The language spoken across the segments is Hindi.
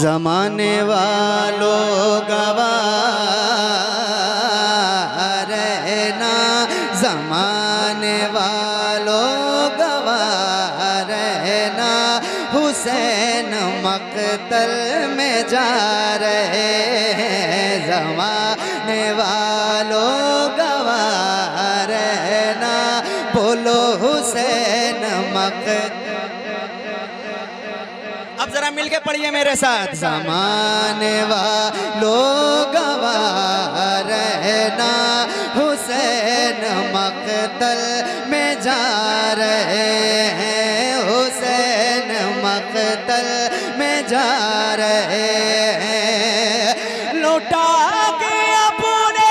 जमाने वालों गवाह रहना, जमाने वालों गवाह रहना, हुसैन मक़तल में जा रहे हैं। जमाने वालों गवाह रहना, बोलो हुसैन मक़तल। अब जरा मिलके पढ़िए मेरे साथ। ज़माने वालों गवाह रहना, हुसैन मक़तल में जा रहे हैं, हुसैन मक़तल में जा रहे हैं। लौटा के अपने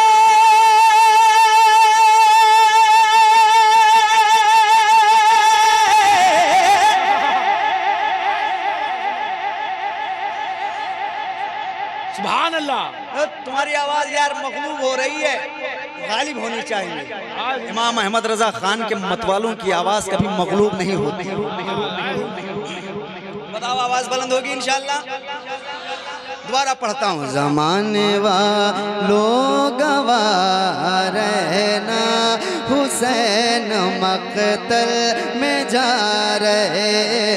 सुभान अल्लाह। तुम्हारी आवाज यार मखलूब हो रही है, गालिब होनी चाहिए। इमाम अहमद रजा खान के मतवालों की आवाज कभी मखलूब नहीं होती। बताओ आवाज बुलंद होगी इंशाअल्लाह। दोबारा पढ़ता हूँ। ज़माने वालों गवाह रहना, हुसैन मक़तल में जा रहे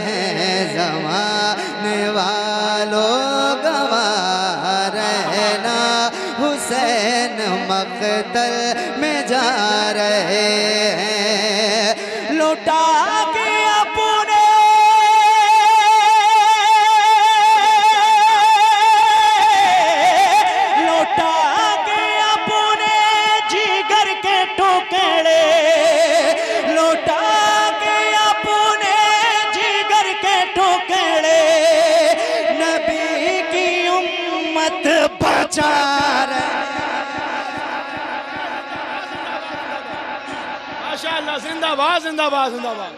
हैं। ज़माने वालों गवाह रहना, हुसैन मक़तल में जा रहे हैं। लौटा के अपने जिगर के टुकड़े, लौटा के अपने जिगर के टुकड़े, नबी की उम्मत बचा रहे। माशाअल्लाह, जिंदाबाद जिंदाबाद जिंदाबाद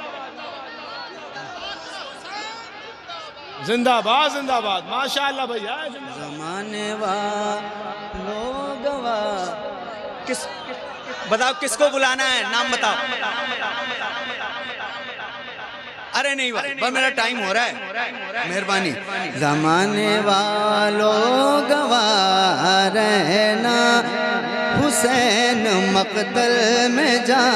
जिंदाबाद जिंदाबाद। माशाअल्लाह भैया। ज़माने वालों गवाह। किस बताओ किसको बुलाना है, नाम बताओ। अरे नहीं बस मेरा टाइम हो रहा है, मेहरबानी। ज़माने वालों गवाह रहना, हुसैन मक़तल में जा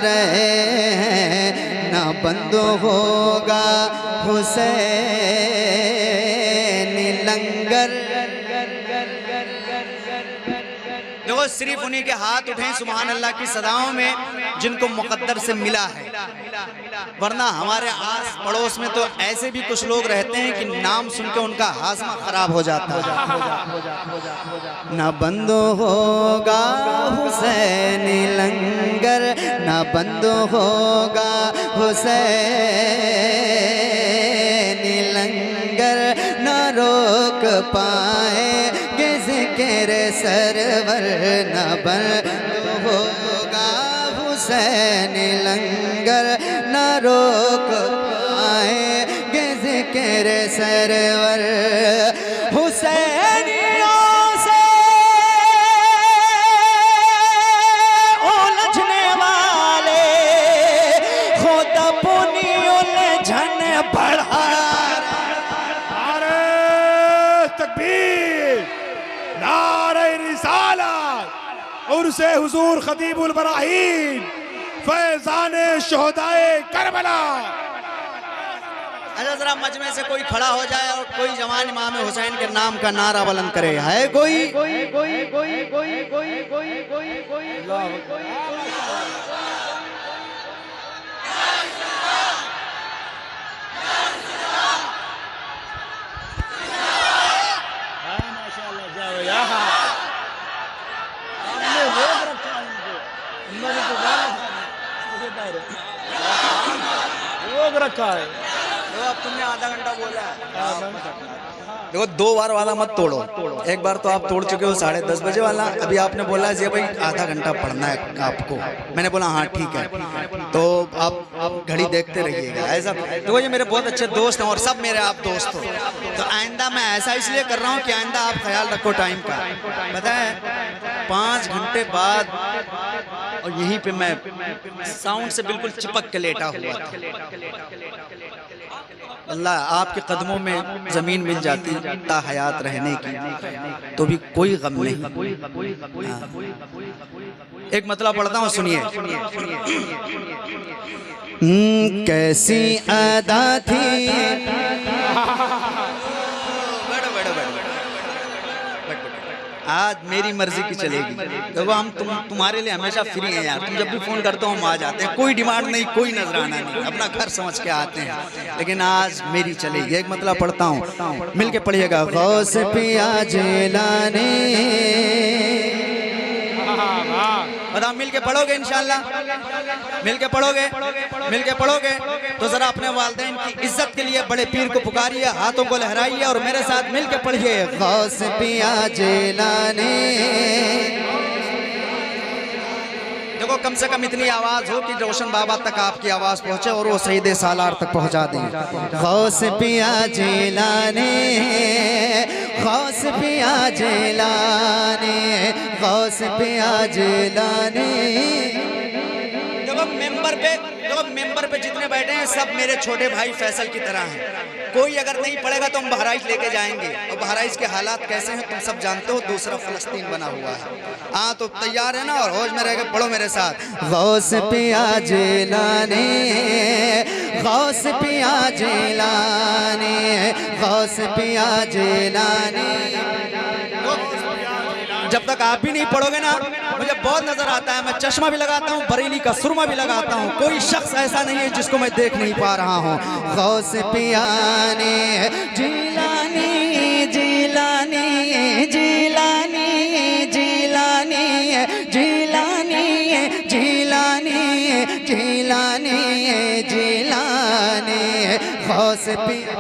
रहे हैं। ना बंद होगा हुसैन लंगर। देखो सिर्फ उन्हीं के हाथ उठे सुभान अल्लाह की सदाओं में जिनको मुक़द्दर से मिला है, वरना हमारे आस पड़ोस में तो ऐसे भी कुछ लोग रहते हैं कि नाम सुन के उनका हाज़मा खराब हो जाता है। ना बंद होगा हुसैन लंगर, ना बंद होगा हुसैन लंगर, ना रोक पाएंगे ज़िक्र सरवर, ना बंद होगा हुसैन लंगर, न रोक पाएंगे ज़िक्र सरवर। हुसैनियों से उलझने वाले खुद अपनी उलझन बढ़ा। नारे तकबीर, नारे रिसालत, उर्से हुजूर खतीबुल बराहीन फैज़ाने शोहदाए करबला। अच्छा जरा मजमे से कोई खड़ा हो जाए और कोई जवान इमाम हुसैन के नाम का नारा बुलंद करे। है कोई? रखा है। तो अब तुमने आधा घंटा बोला है। देखो 2 बार वाला मत तोड़ो। एक बार तो आप तोड़ चुके हो 10:30 बजे वाला। अभी आपने बोला जी भाई आधा घंटा पढ़ना है आपको। मैंने बोला हाँ ठीक है, तो आप घड़ी देखते रहिएगा। ऐसा देखो ये मेरे बहुत अच्छे दोस्त हैं और सब मेरे आप दोस्त हो, तो आइंदा मैं ऐसा इसलिए कर रहा हूँ कि आइंदा आप ख्याल रखो टाइम का। पता है 5 घंटे बाद और यहीं पे मैं साउंड से बिल्कुल चिपक के लेटा हुआ था। अल्लाह आपके कदमों में ज़मीन मिल जाती ता हयात रहने की तो भी कोई गम नहीं। हाँ। एक मतलब पढ़ता हूँ, सुनिए। कैसी अदा थी, आज मेरी मर्जी की चलेगी। देखो हम तुम्हारे लिए हमेशा फ्री हैं यार, तुम जब भी फोन करते हो हम आ जाते हैं, कोई डिमांड नहीं, कोई नजराना नहीं, अपना घर समझ के आते हैं। लेकिन आज मेरी चलेगी। एक मतलब पढ़ता हूँ, मिलके पढ़िएगा। गौस पिया जिलानी, बताओ मिलके पढ़ोगे इंशाल्लाह? मिलके पढ़ोगे? मिलके पढ़ोगे तो जरा अपने वालिदैन की इज्जत के लिए बड़े पीर को पुकारिए, हाथों को लहराइए और मेरे साथ मिलके पढ़िए। गौस पिया जिलानी। देखो कम से कम इतनी आवाज हो कि रोशन बाबा तक आपकी आवाज पहुंचे और वो सईदे सालार तक पहुंचा दें। गौस पिया जिलानी, गौस पिया जिलानी, गौस पिया जिलानी। देखो मेंबर पे जितने बैठे हैं सब मेरे छोटे भाई फैसल की तरह हैं। कोई अगर नहीं पढ़ेगा तो हम बहराइच लेके जाएंगे, और बहराइच के हालात कैसे हैं तुम सब जानते हो, दूसरा फलस्तीन बना हुआ है। हाँ तो तैयार है ना, और होश में रह के पढ़ो मेरे साथ। गौस पिया जिलानी, गौस पिया जिलानी, गौस पिया जिलानी। जब तक आप भी नहीं पढ़ोगे ना, मुझे बहुत नजर आता है, मैं चश्मा भी लगाता हूँ, बरेली का सुरमा भी लगाता हूँ, कोई शख्स ऐसा नहीं है जिसको मैं देख नहीं पा रहा हूँ। गौस पिया ने जिलानी, जिलानी, जिलानी, जिलानी, जिलानी, जिलानी, जिलानी, जिलानी, गौस पिया।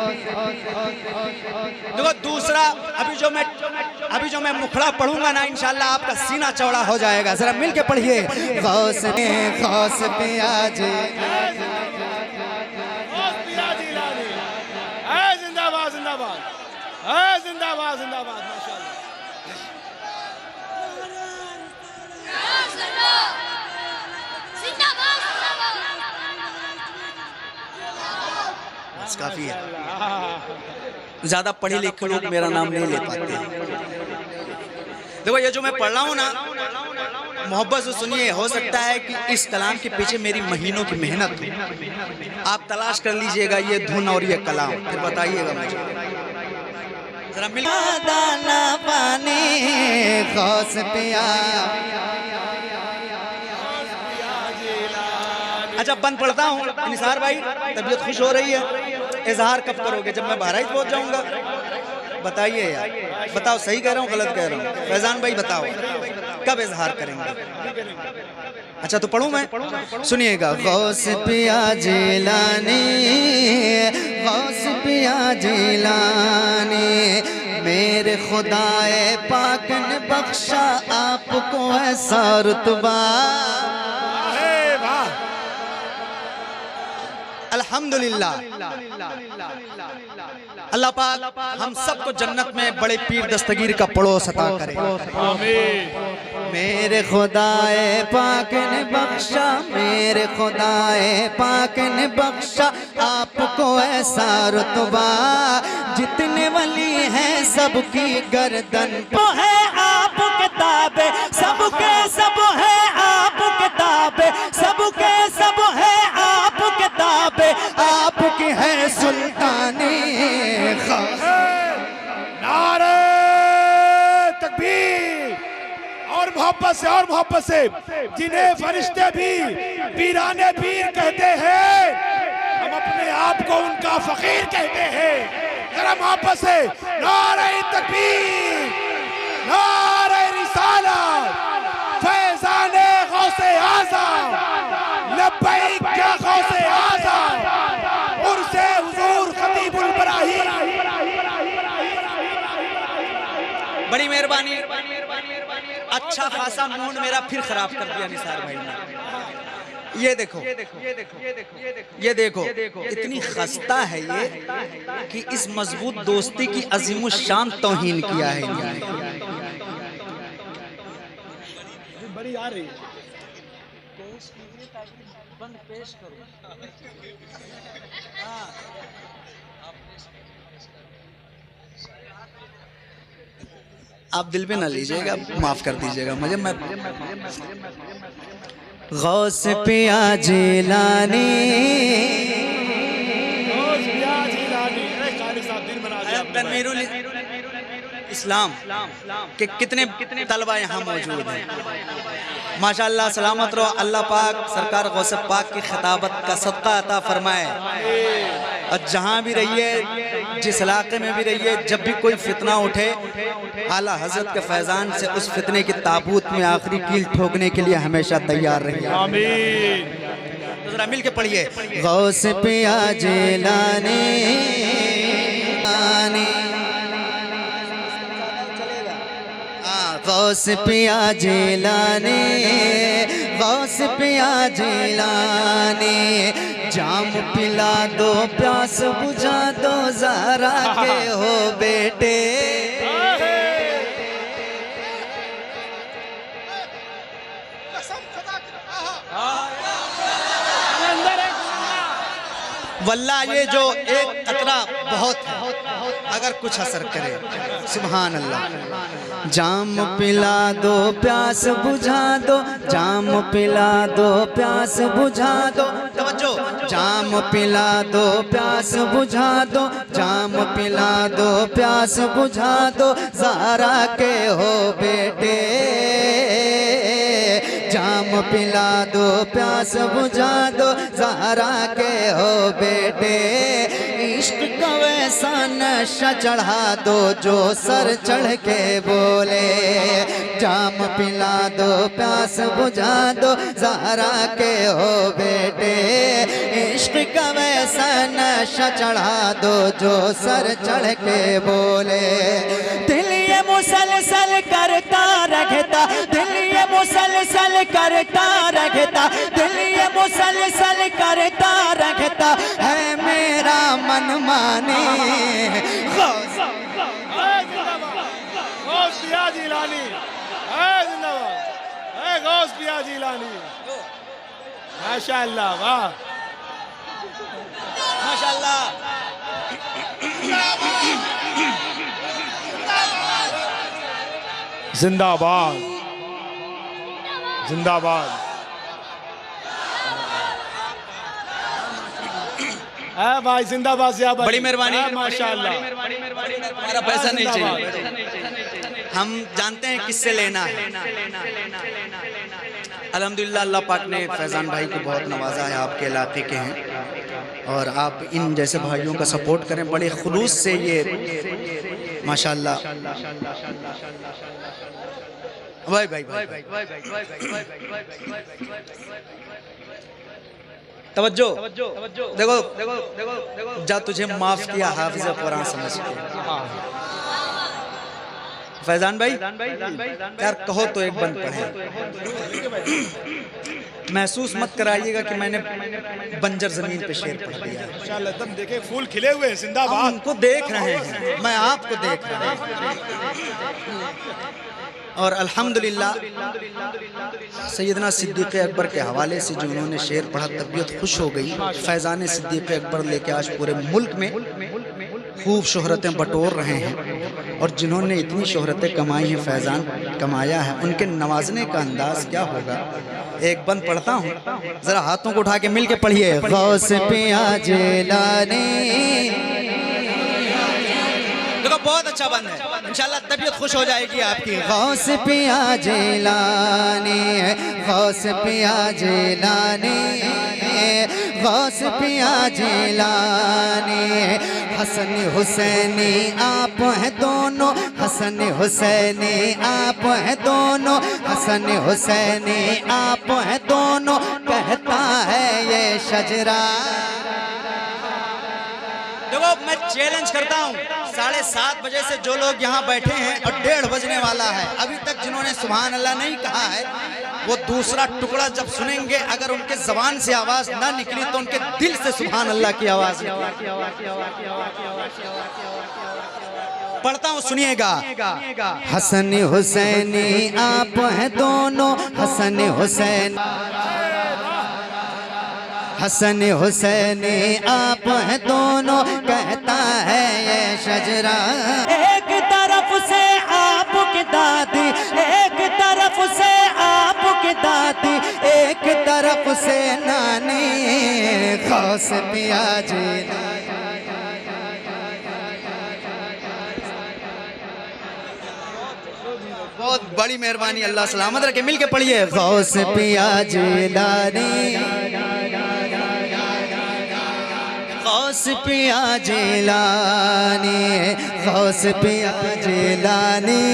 देखो दूसरा, अभी जो मैं मुखड़ा पढ़ूंगा ना इंशाल्लाह आपका सीना चौड़ा हो जाएगा। जरा मिलके पढ़िए। गौस पिया जी, जिंदाबाद जिंदाबाद, जिंदाबाद जिंदाबाद, माशाअल्लाह। बस काफी है, ज्यादा पढ़े लिखे लोग मेरा नाम नहीं ले पाते। देखो ये जो मैं पढ़ रहा हूँ ना, मोहब्बत से सुनिए। हो सकता है कि इस कलाम के पीछे मेरी महीनों की मेहनत हो। आप तलाश कर लीजिएगा ये धुन और ये कलाम, फिर बताइएगा मुझे। जरा मिल दाना पानी गौस पिया। अच्छा बंद पढ़ता हूँ। निसार भाई तबीयत खुश हो रही है, इजहार कब करोगे? जब मैं बहराइच पहुँच जाऊँगा। बताइए यार, बताओ सही कह रहा हूँ गलत कह रहा हूँ? फैजान भाई बताओ कब इजहार करेंगे? अच्छा तो पढ़ूं मैं, सुनिएगा। गौस पिया जिलानी, गौस पिया जिलानी, मेरे खुदाए पाक ने बख्शा आपको ऐसा रुतबा। अल्हम्दुलिल्लाह, अल्लाह पाक हम सबको जन्नत में बड़े पीर दस्तगीर का पड़ोस अता करे। मेरे खुदाए पाक ने बख्शा, मेरे खुदाए पाक ने बख्शा आपको ऐसा रुतबा। जितने वली हैं सबकी गर्दन पे है आप किताबे, सबके सब है आप किताबे, सबके सब है आप किताबे, आपकी है सुल्तानी। नारे तकबीर, और मोहब्बत से जिन्हें फरिश्ते भी पीराने पीर कहते हैं, हम अपने आप को उनका फकीर कहते हैं। जरा मोहब्बत से नारे तकबीर, नारे रिसालत, फैज़ाने गौसे आज़म, लब्बैक या गौसे आज़म, उर्से हुजूर खतीबुल बराहीन। बड़ी मेहरबानी। अच्छा खासा मूड मेरा फिर खराब कर दिया निसार भाई ने। ये देखो, ये देखो, इतनी खस्ता है ये कि इस मजबूत दोस्ती की अजीमुशान तौहीन किया है इन्होंने। बड़ी आ रही है। बंद पेश करो। आप दिल पे ना लीजिएगा, माफ कर दीजिएगा मुझे। मैं गौस पिया जिलानी, तनवीरुल इस्लाम के कितने तलबा यहाँ मौजूद हैं। माशाअल्लाह, सलामत रहो। अल्लाह पाक सरकार गौस पाक की खिताबत का सदका अता फरमाए। और जहाँ भी रहिए, जिस इलाके में भी रहिए, जब भी कोई फितना उठे, आला हजरत के फैजान से उस फितने की ताबूत में आखिरी कील ठोकने के लिए हमेशा तैयार रहिए। आमीन। तो जरा मिल के पढ़िए, गौस पिया जिलानी, गौस पिया जिलानी, गौस पिया जिलानी, जाम पिला दो, प्यास बुझा दो, ज़हरा के हो बेटे। वल्लाह ये जो एक कतरा बहुत है, अगर कुछ असर करे। सुभान अल्लाह। जाम पिला दो, प्यास बुझा दो, जाम पिला दो, प्यास बुझा दो। तवज्जो, जाम पिला दो, प्यास बुझा दो, जाम पिला दो, प्यास बुझा दो, ज़हरा के हो बेटे। जाम पिला दो, प्यास बुझा दो, ज़हरा के हो बेटे। इश्क का वैसा नशा चढ़ा दो जो सर चढ़ के बोले। जाम पिला दो, प्यास बुझा दो, ज़हरा के हो बेटे। इश्क का वैसा नशा चढ़ा दो जो सर चढ़ के बोले। दिल ये मुसलसल करता रखता, दिल ये मुसलसल करता रखता, दिल ये मुसलसल करता रखता है मेरा मन माने। गौस पिया जिलानी, जिंदाबाद, गौस पिया जिलानी। माशाअल्लाह, वाह माशाअल्लाह। जिंदाबाद, जिंदाबाद। भाई जिंदाबाद से आप बड़ी मेहरबानी, माशाअल्लाह। हमारा पैसा नहीं चाहिए, हम जानते हैं किससे लेना है। अल्हम्दुलिल्लाह, अल्लाह पाक ने फैज़ान भाई को बहुत नवाजा है, आपके इलाके के हैं, और आप इन जैसे भाइयों का सपोर्ट करें बड़े खुलूस से। ये माशाअल्लाह भाई भाई भाई तवज्जो, देखो देखो, जा तुझे माफ किया हाफिज़ कुरान समझ के। फैजान भाई यार कहो तो एक बंद पढ़े। महसूस मत कराइएगा कि मैंने बंजर जमीन पे शेर पढ़ दिया। माशाअल्लाह, एकदम देखे फूल खिले हुए हैं। हम जिंदाबाद। उनको देख रहे हैं, मैं आपको देख रहा हूँ। और अल्हम्दुलिल्लाह सैयदना सिद्दीक़ अकबर के हवाले से जो उन्होंने शेर पढ़ा, तबीयत खुश हो गई। फैज़ान सिद्दीक़ अकबर लेके आज पूरे मुल्क में खूब शोहरतें बटोर रहे हैं। और जिन्होंने इतनी शोहरतें कमाई हैं, फैज़ान कमाया है, उनके नवाजने का अंदाज क्या होगा। एक बंद पढ़ता हूँ, ज़रा हाथों को उठा के मिल के पढ़िए। गौस पिया जिलानी, देखो बहुत अच्छा बंद है, इंशाल्लाह तबीयत खुश हो जाएगी आपकी। गौस पिया जिलानी, गौस पिया जिलानी, गौस पिया जिलानी। हसन हुसैनी आप हैं दोनों, हसन हुसैनी आप हैं दोनों, हसन हुसैनी आप हैं दोनों, कहता है ये शजरा। देखो मैं चैलेंज करता हूँ, 7:30 बजे से जो लोग यहाँ बैठे हैं और 1:30 बजने वाला है, अभी तक जिन्होंने सुभान अल्लाह नहीं कहा है, वो दूसरा टुकड़ा जब सुनेंगे, अगर उनके ज़बान से आवाज़ ना निकली तो उनके दिल से सुभान अल्लाह की आवाज़। पढ़ता हूँ, सुनिएगा। हसन हुसैनी आप हैं दोनों, हसन हुसैन, हसन हुसैनी आप हैं दोनों, कहता है ये शजरा। एक तरफ से आपकी गौस पिया जीलानी। बहुत बड़ी मेहरबानी, अल्लाह सलामत रखे। मिल के पढ़िए। गौस पिया जीलानी, गौस पिया जीलानी, गौस पिया जीलानी,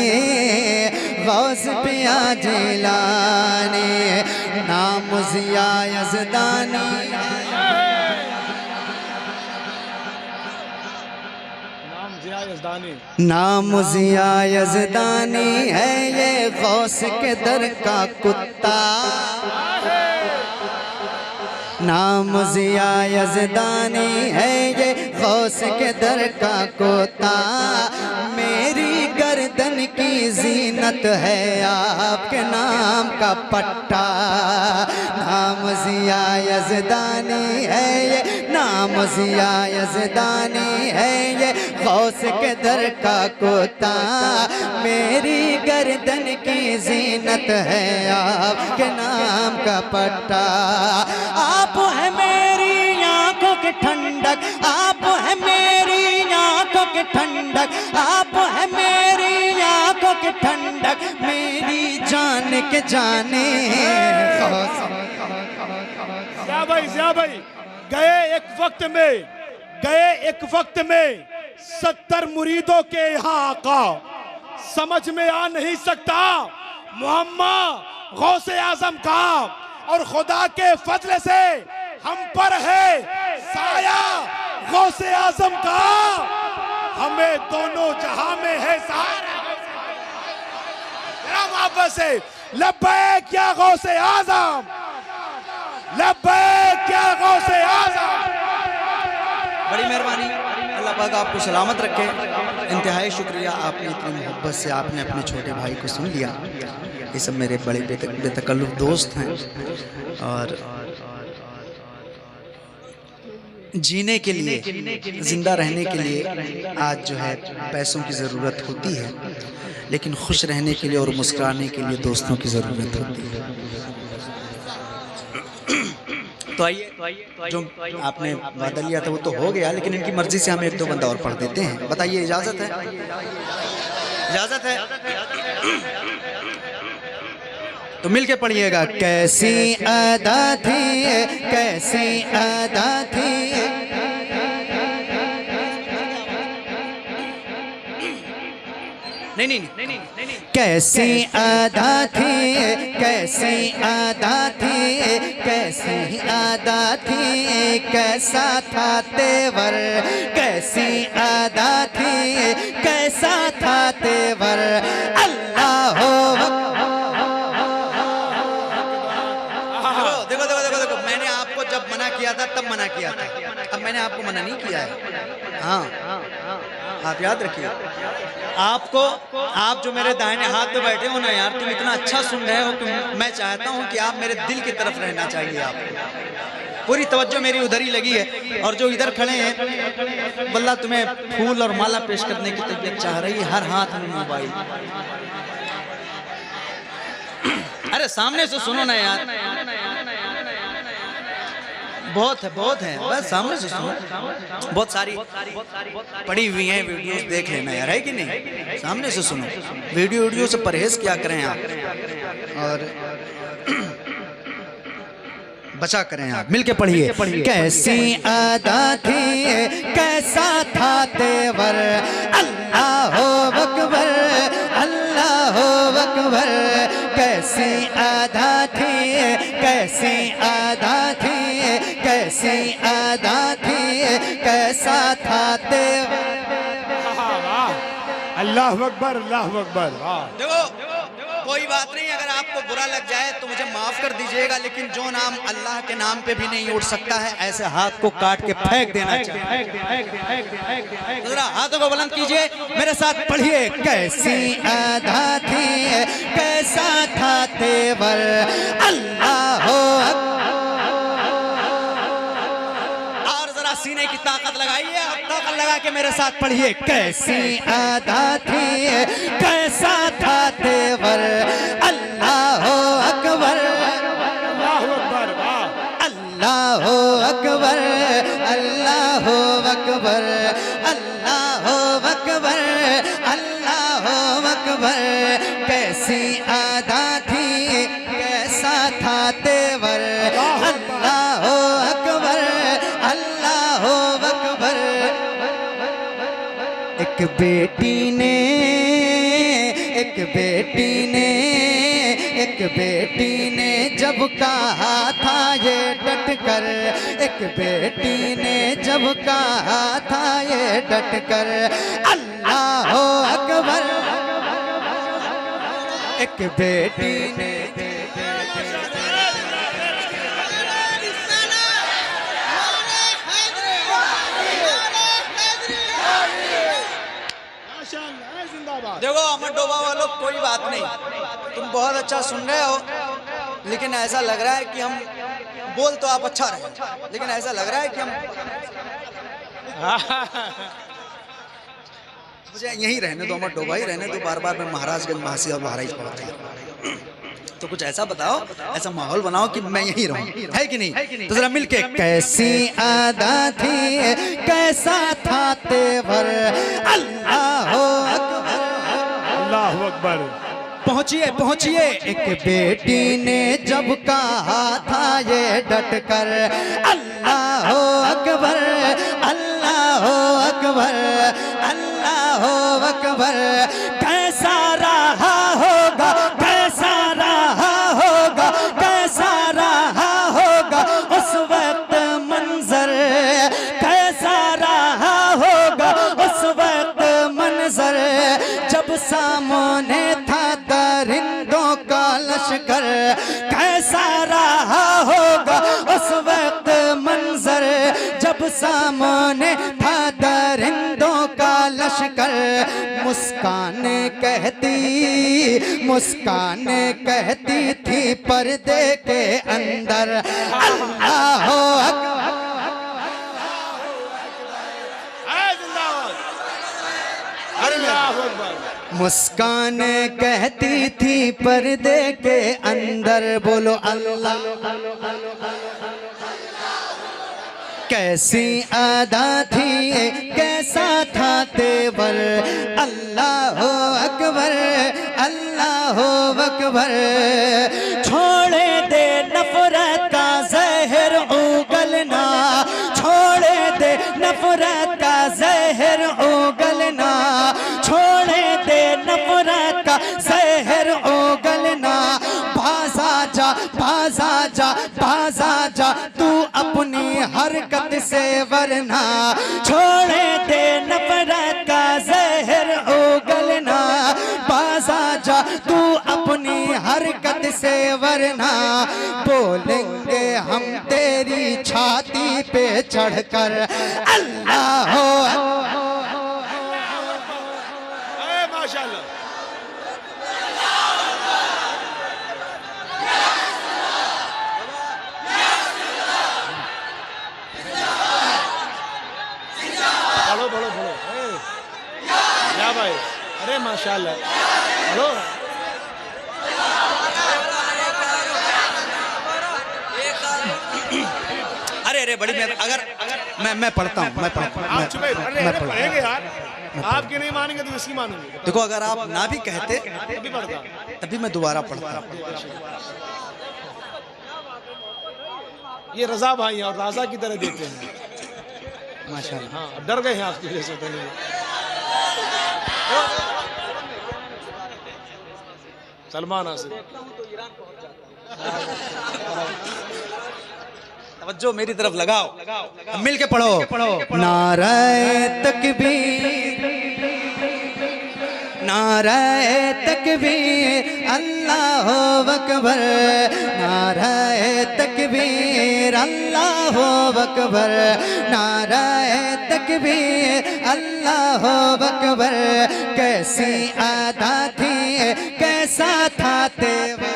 गौस पिया जीलानी, नाम ज़िया यज़दानी। नाम ज़िया यज़दानी है ये गौस के दर का कुत्ता। नाम ज़िया यज़दानी है ये गौस के दर का कुत्ता। मेरी गर्दन की ज़ीनत है आपके नाम का पट्टा। नाम ज़िया यज़दानी है ये, नाम ज़िया यज़दानी है ये गौस के दर का कुत्ता। मेरी गर्दन की ज़ीनत है आपके नाम का पट्टा। आप है मेरी आंखों की ठंडक, आप है मेरी आंखों की ठंडक, आप है मेरी आंखों की ठंडक, मेरी जान के जाने। ज़िया भाई गए एक वक्त में 70 मुरीदों के यहाँ आका, समझ में आ नहीं सकता मोहम्मद गौसे आजम का, और खुदा के फजल से हम पर है साया गौसे आजम का। हमें दोनों जहां में है सहारा। वापस से लब्बैक या गौसे आजम, लब्बैक या गौसे आजम। बड़ी मेहरबानी, अल्लाह पाक आपको सलामत रखे। इंतहाई शुक्रिया, आपने इतनी मोहब्बत से आपने अपने छोटे भाई को सुन लिया। ये सब मेरे बड़े बेतकल्लुफ़ दोस्त हैं, और जीने के लिए, ज़िंदा रहने के लिए आज जो है पैसों की ज़रूरत होती है, लेकिन खुश रहने के लिए और मुस्कुराने के लिए दोस्तों की ज़रूरत होती है। तो आइए, जो आपने वादा लिया था वो तो हो गया, लेकिन इनकी मर्जी से हम एक दो बंदा और पढ़ देते हैं। बताइए, इजाज़त है? इजाज़त है? तो मिलके पढ़िएगा। कैसी अदा थी, कैसी अदा थी, नहीं, कैसी अदा थी, कैसी अदा थी, कैसी अदा थी, कैसा था तेवर, कैसी अदा थी, कैसा था तेवर। अल्लाह हो देखो, मैंने आपको जब मना किया था तब मना किया था, अब मैंने आपको मना नहीं किया है। हाँ, आप याद रखिए। आपको, आप जो मेरे दाहिने हाथ में बैठे हो ना यार, तुम इतना अच्छा सुन रहे हो कि मैं चाहता हूँ कि आप मेरे दिल की तरफ रहना चाहिए। आपको पूरी तवज्जो मेरी उधर ही लगी है, और जो इधर खड़े हैं वल्लाह तुम्हें फूल और माला पेश करने की तबीयत चाह रही है, हर हाथ में मोबाइल। अरे सामने से सुनो ना यार, बहुत है, बस सामने से सुनो। बहुत सारी पड़ी हुई हैं वीडियोस, देख लेना यार, है कि नहीं? सामने से सुनो। वीडियो से परहेज क्या करें आप, और बचा करें आप। मिलके पढ़िए। कैसी अदा थी, कैसा था तेवर, अल्लाह अकबर, अल्लाह अकबर। कैसी अदा थी, कैसी अदा थी, कैसी अदा थी, कैसा था तेवर। अल्लाह अकबर, अल्लाह अकबर। देखो, कोई बात नहीं, अगर आपको बुरा लग जाए तो मुझे माफ कर दीजिएगा, लेकिन जो नाम अल्लाह के नाम पे भी नहीं उठ सकता है, ऐसे हाथ को काट के फेंक देना चाहिए। जरा हाथों को बुलंद कीजिए, मेरे साथ पढ़िए। कैसी अदा थी, कैसा था तेवर, अल्लाह हो। और जरा सीने की ताकत लगाइए, और ताकत लगा के मेरे साथ पढ़िए। कैसी अदा थी, कैसा था तेवर, अल्लाह अकबर, अल्लाह अकबर, अल्लाह अकबर। अकबर, कैसी अदा थी कैसा था तेवर। अल्लाह अकबर, अल्लाह अकबर। एक बेटी ने जब कहा था ये डट कर, एक बेटी ने जब कहा था ये डट कर, अल्लाह अकबर। एक बेटी ने देखो अमर डोबा वालों, कोई बात नहीं, तुम बहुत अच्छा सुन रहे हो, लेकिन ऐसा लग रहा है कि हम बोल तो आप अच्छा रहे, लेकिन ऐसा लग रहा है कि हम मुझे यहीं रहने दो, अमर डोबा ही रहने दो, बार बार मैं महाराजगंज महासी और बहराइच पहुंचा। तो कुछ ऐसा बताओ, ऐसा माहौल बनाओ कि मैं यहीं रहूं, है कि नहीं? तो जरा मिलके, कैसी अदा थी कैसा था तेवर, अल्लाह अकबर, अल्लाह अकबर। पहुंचिए पहुंचिए। एक बेटी ने जब कहा था ये डट कर, अल्लाह अकबर, अल्लाह अकबर, अल्लाह अकबर। कैसा रहा होगा, कैसा रहा होगा, कैसा रहा होगा उस वक्त मंजर, कैसा रहा होगा उस वक्त मंजर, जब सामने था दरिंदों का लश्कर। कैसा रहा होगा उस वक्त मंजर, जब सामने था दरिंदों का लश्कर। मुस्कान कहती थी पर्दे के अंदर, अल्लाह अकबर। मुस्कान कहती थी पर्दे के अंदर, बोलो अल्लाह। कैसी अदा थी कैसा था तेवर, अल्लाह अकबर, अल्लाह अकबर। छोड़े दे नफरत का जहर उगलना, छोड़े दे नफरत का जहर उगलना, छोड़े दे नफरत का जहर उगलना। बाजा जा, बाजा जा, बाजा जा तू अपनी हरकत से, वरना छोड़े दे नफरत का जहर उगलना। बाजा जा तू अपनी हरकत से, वरना बोलेंगे हम तेरी छाती पे चढ़कर, अल्लाह माशाल्लाह। बोलो बोलो बोलो, क्या भाई, अरे माशाल्लाह, बोलो। अरे बड़ी मैं अगर मैं पढ़ता हूँ, मैं पढ़ेंगे यार, आपकी नहीं मानेंगे तो इसकी मानेंगे। देखो अगर आप ना भी कहते तभी पढ़ता, तभी मैं दोबारा पढ़ता। ये रजा भाई हैं और राजा की तरह देते हैं माशाल्लाह। हाँ, डर गए हैं आपकी वजह से। सलमान आसिफ, तवज्जो मेरी तरफ लगाओ, मिल के पढ़ो। नारे तकबीर, नारे तकबीर, अल्लाह अकबर, नारे तकबीर, अल्लाह अकबर, नारे तकबीर, अल्लाह अकबर। कैसी अदा थी कैसा था तेवर,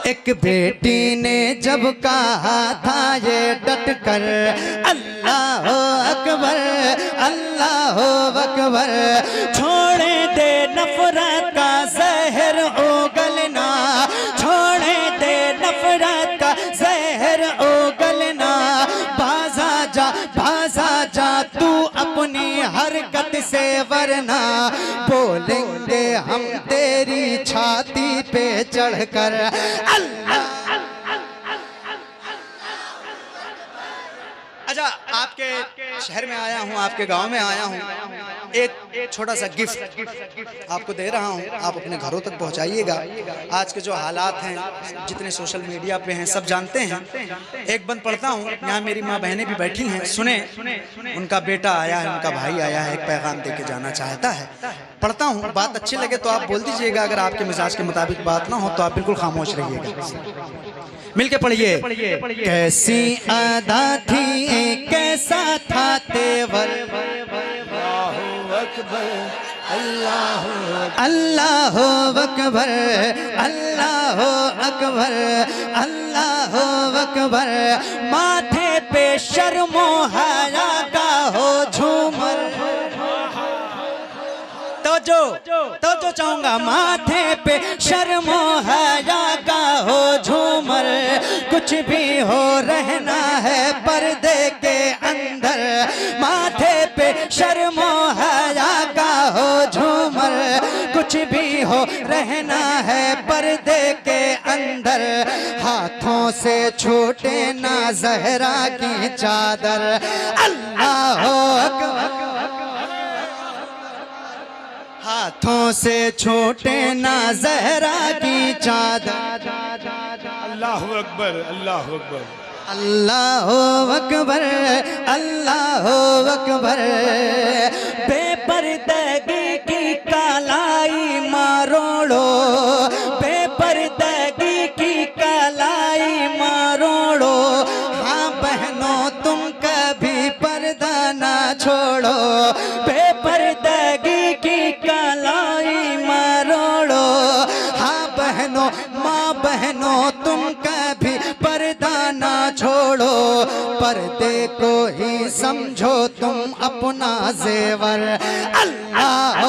एक बेटी ने जब कहा था ये डट कर, अल्लाह अकबर, अल्लाह अकबर। छोड़े दे नफरत का जहर उगलना, छोड़े दे नफरत का जहर उगलना। बाजा जा तू अपनी हरकत से, वरना बोलेंगे हम तेरी छाती पे चढ़कर अल्लाह। अच्छा, आपके शहर में आया हूँ, आपके गांव में आया हूँ, एक छोटा सा गिफ्ट आपको दे रहा हूँ, आप अपने घरों तक पहुँचाइएगा। आज के जो हालात हैं, जितने सोशल मीडिया पे हैं, सब जानते हैं। एक बंद पढ़ता हूँ, यहाँ मेरी माँ बहनें भी बैठी हैं, सुने। उनका बेटा आया है, उनका भाई आया है, एक पैगाम दे के जाना चाहता है। पढ़ता हूँ, बात अच्छी लगे तो आप बोल दीजिएगा, अगर आपके मिजाज के मुताबिक बात ना हो तो आप बिल्कुल खामोश रहिएगा। मिलके पढ़िए। कैसी अदा थी, कैसा था तेवर, अल्लाह अकबर, अल्लाह अकबर, अल्लाह अकबर। माथे पे शर्मो हया का हो झूमर, तो चाहूंगा माथे पे शर्मो हया का हो झूमर। कुछ भी हो रहना है पर्दे के अंदर, माथे पे शर्मो हया का हो झूमर। कुछ भी हो रहना है पर्दे के अंदर, हाथों से छूटे ना ज़हरा की चादर, अल्लाह अकबर। हाथों से छूटे ना ज़हरा की चादर, अल्लाह अकबर, अल्लाह अकबर, अल्लाह अकबर, अल्लाह अकबर। बेपर्दगी की कालाई मारोड़ो, बेपर्दगी की कालाई मारोड़ो। हाँ बहनों तुम कभी पर्दा ना छोड़ो, बेपर्दगी की कालाई मारोड़ो। हाँ बहनों, माँ बहनों तुम कभी पर्दा ना छोड़ो, पर्दे को ही समझो तुम अपना जेवर, अल्लाह।